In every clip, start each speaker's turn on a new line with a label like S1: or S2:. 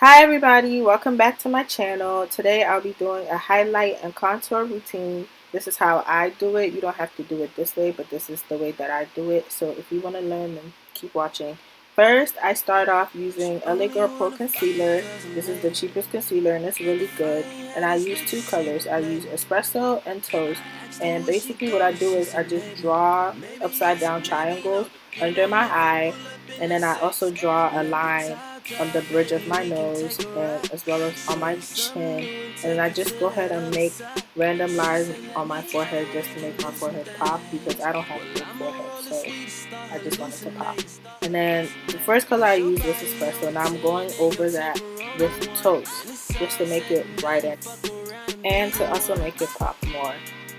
S1: Hi everybody, welcome back to my channel. Today I'll be doing a highlight and contour routine. This is how I do it. You don't have to do it this way, but this is the way that I do it. So if you want to learn, then keep watching. First, I start off using LA Girl Pro Concealer. This is the cheapest concealer and it's really good. And I use two colors. I use Espresso and Toast. And basically what I do is I just draw upside down triangles under my eye. And then I also draw a line on the bridge of my nose and as well as on my chin, and then I just go ahead and make random lines on my forehead just to make my forehead pop because I don't have a big forehead, so I just wanted to pop. And then the first color I used was espresso. Now I'm going over that with toast just to make it brighter and to also make it pop more.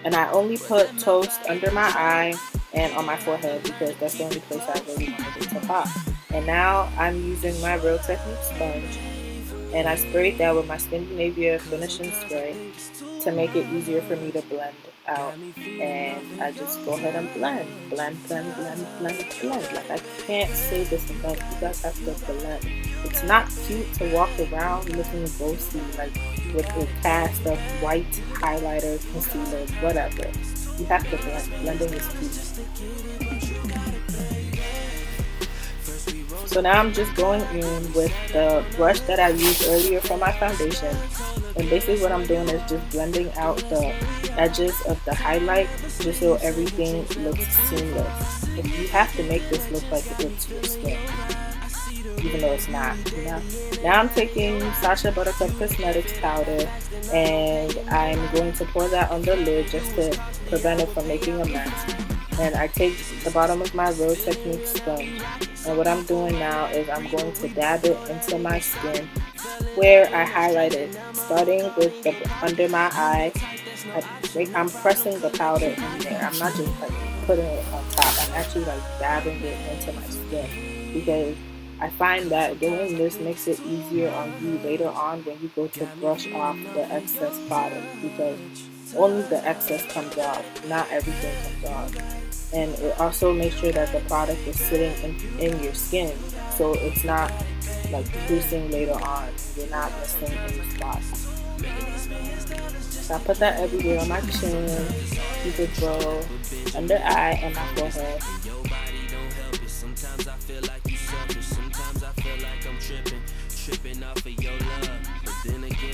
S1: And I only put toast under my eye and on my forehead because that's the only place I really wanted it to pop. And now I'm using my Real Technique sponge and I sprayed that with my Skindinavia finishing spray to make it easier for me to blend out. And I just go ahead and blend. Like, I can't say this enough. You guys have to blend. It's not cute to walk around looking ghostly, like with a cast of white highlighter, concealer, whatever. You have to blend. Blending is key. So now I'm just going in with the brush that I used earlier for my foundation, and basically what I'm doing is just blending out the edges of the highlight just so everything looks seamless. If you have to make this look like it's your skin, even though it's not, you know. Now I'm taking Sacha Buttercup Cosmetics powder and I'm going to pour that on the lid just to prevent it from making a mess. And I take the bottom of my Real Technique sponge, and what I'm doing now is I'm going to dab it into my skin where I highlighted, starting with the under my eye. I'm pressing the powder in there. I'm not just like putting it on top. I'm actually like dabbing it into my skin because I find that doing this makes it easier on you later on when you go to brush off the excess product, because only the excess comes off, not everything comes off. And it also makes sure that the product is sitting in your skin, so it's not like creasing later on. You're not missing any spots. So I put that everywhere on my chin, cupid bow, under eye, and my forehead.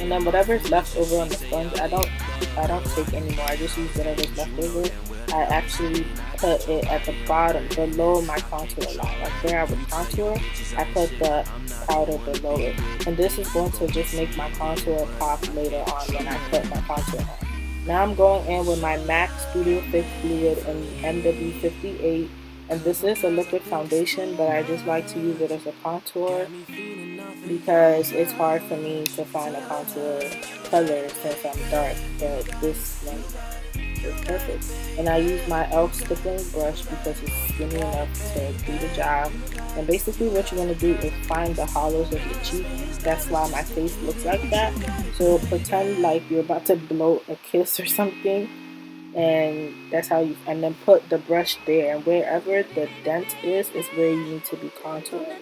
S1: And then whatever's left over on the sponge, I don't take anymore. I just use whatever's left over. I actually put it at the bottom, below my contour line. Like where I would contour, I put the powder below it. And this is going to just make my contour pop later on when I put my contour on. Now I'm going in with my MAC Studio Fix Fluid in MW58. And this is a liquid foundation, but I just like to use it as a contour because it's hard for me to find a contour color since I'm dark. But this one is perfect. And I use my e.l.f. stippling brush because it's skinny enough to do the job. And basically what you're going to do is find the hollows of your cheek. That's why my face looks like that. So pretend like you're about to blow a kiss or something. And that's how you, and then put the brush there, and wherever the dent is where you need to be contouring.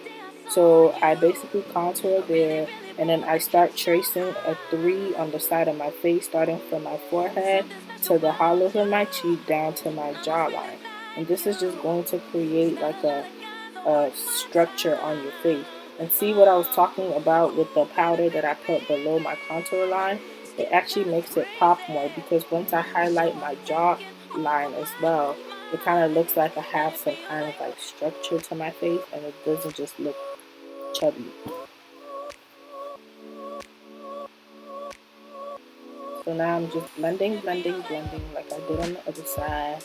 S1: So I basically contour there, and then I start tracing a 3 on the side of my face, starting from my forehead to the hollows of my cheek down to my jawline. And this is just going to create like a structure on your face. And see what I was talking about with the powder that I put below my contour line? It actually makes it pop more because once I highlight my jawline as well, it kind of looks like I have some kind of like structure to my face and it doesn't just look chubby. So now I'm just blending like I did on the other side.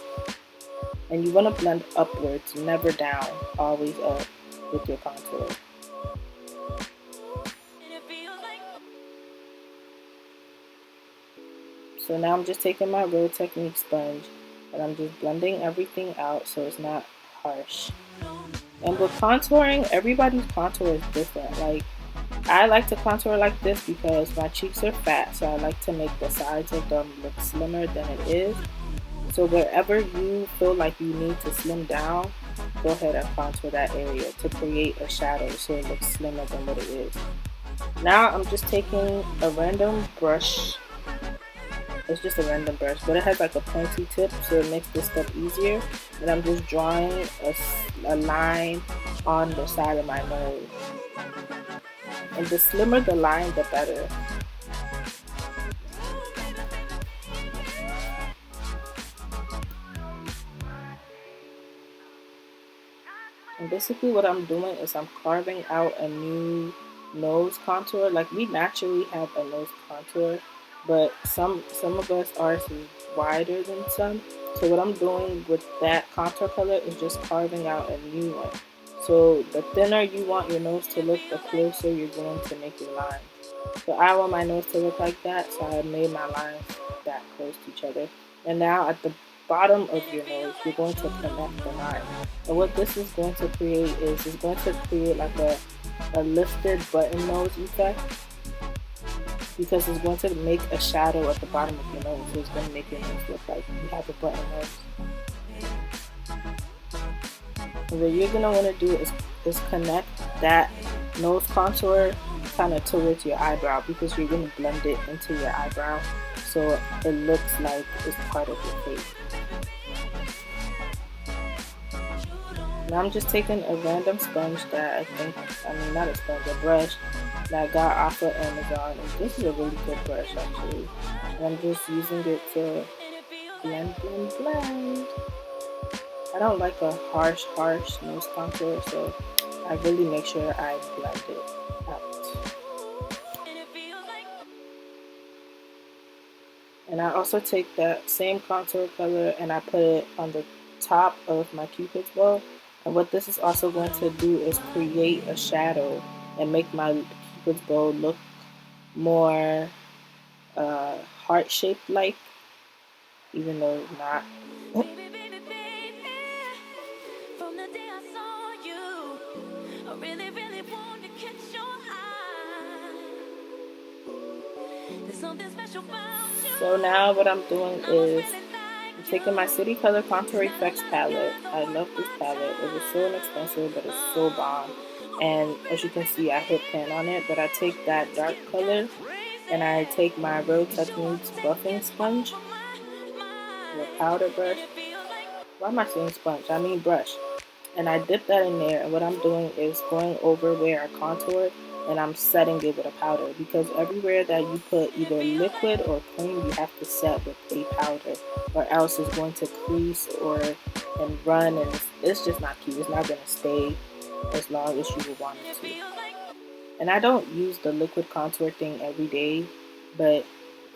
S1: And you want to blend upwards, never down, always up with your contour. So now I'm just taking my Real Technique sponge and I'm just blending everything out so it's not harsh. And with contouring, everybody's contour is different. Like, I like to contour like this because my cheeks are fat, so I like to make the sides of them look slimmer than it is. So wherever you feel like you need to slim down, go ahead and contour that area to create a shadow so it looks slimmer than what it is. Now I'm just taking a random brush. It's just a random brush, but it has like a pointy tip, so it makes this step easier. And I'm just drawing a line on the side of my nose. And the slimmer the line, the better. And basically what I'm doing is I'm carving out a new nose contour. Like, we naturally have a nose contour, but some of us, ours is wider than some. So what I'm doing with that contour color is just carving out a new one. So the thinner you want your nose to look, the closer you're going to make your lines. So I want my nose to look like that, so I made my lines that close to each other. And now at the bottom of your nose, you're going to connect the line. And what this is going to create is it's going to create like a lifted button nose effect, because it's going to make a shadow at the bottom of your nose. So it's going to make your nose look like you have a button nose. And what you're going to want to do is connect that nose contour kind of towards your eyebrow, because you're going to blend it into your eyebrow so it looks like it's part of your face. Now I'm just taking a random sponge that not a sponge, a brush that I got off of Amazon. And this is a really good brush actually. And I'm just using it to blend. I don't like a harsh nose contour, so I really make sure I blend it out. And I also take that same contour color and I put it on the top of my Cupid's bow. And what this is also going to do is create a shadow and make my Cupid's bow look more heart-shaped like, even though it's not. So now what I'm doing is I'm taking my City Color Contour Effects palette. I love this palette. It was so inexpensive, but it's so bomb. And as you can see, I hit pan on it, but I take that dark color and I take my Real Techniques buffing sponge, the powder brush. Why am I saying sponge? I mean brush. And I dip that in there, and what I'm doing is going over where I contoured and I'm setting it with a powder, because everywhere that you put either liquid or cream, you have to set with a powder, or else it's going to crease and run, and it's just not cute. It's not going to stay as long as you would want it to. And I don't use the liquid contour thing every day, but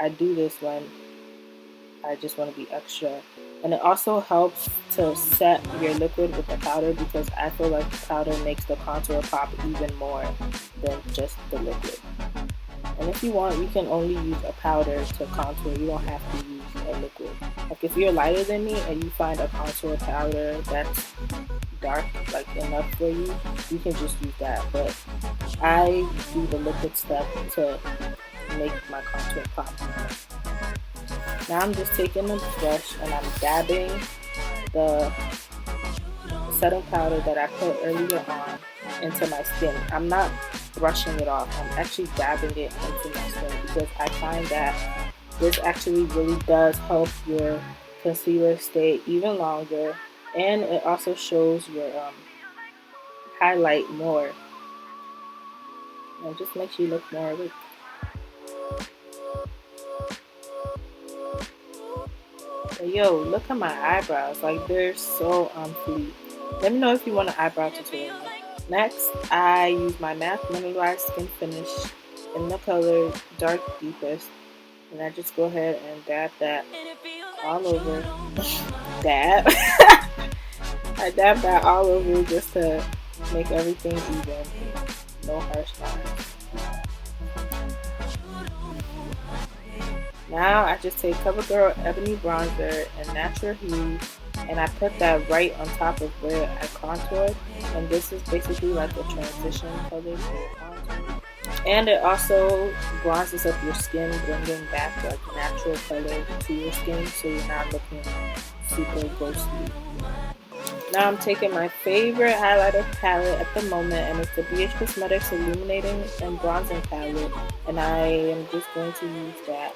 S1: I do this when I just want to be extra. And it also helps to set your liquid with the powder, because I feel like the powder makes the contour pop even more than just the liquid. And if you want, you can only use a powder to contour. You don't have to use a liquid. Like, if you're lighter than me and you find a contour powder that's dark, like enough for you, you can just use that. But I do the liquid step to make my contour pop. Now I'm just taking a brush and I'm dabbing the setting powder that I put earlier on into my skin. I'm not brushing it off. I'm actually dabbing it into my skin, because I find that this actually really does help your concealer stay even longer, and it also shows your highlight more. And it just makes you look more awake. But yo, look at my eyebrows. Like, they're so on fleek. Let me know if you want an eyebrow tutorial. Next, I use my MAC Mineralize Skin Finish in the color Dark Deepest. And I just go ahead and dab that all over. Dab. I dab that all over just to make everything even. No harsh lines. Now I just take CoverGirl Ebony Bronzer and Natural Hue, and I put that right on top of where I contoured. And this is basically like a transition color for your contour. And it also bronzes up your skin, bringing back like natural color to your skin, so you're not looking super ghostly. Now I'm taking my favorite highlighter palette at the moment, and it's the BH Cosmetics Illuminating and Bronzing palette, and I am just going to use that.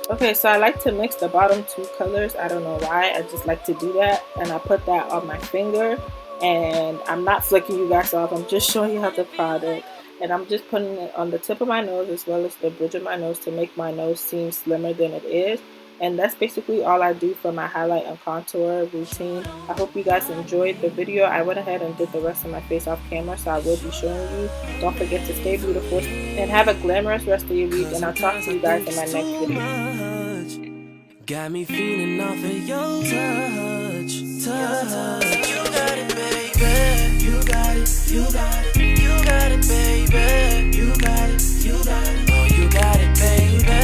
S1: Okay, so I like to mix the bottom two colors. I don't know why, I just like to do that, and I put that on my finger, and I'm not flicking you guys off, I'm just showing you how the product, and I'm just putting it on the tip of my nose as well as the bridge of my nose to make my nose seem slimmer than it is. And that's basically all I do for my highlight and contour routine. I hope you guys enjoyed the video. I went ahead and did the rest of my face off camera, so I will be showing you. Don't forget to stay beautiful and have a glamorous rest of your week, and I'll talk to you guys in my next video.
S2: Got me feeling off of your touch. You got it, baby. You got it, you got it, you got it, baby.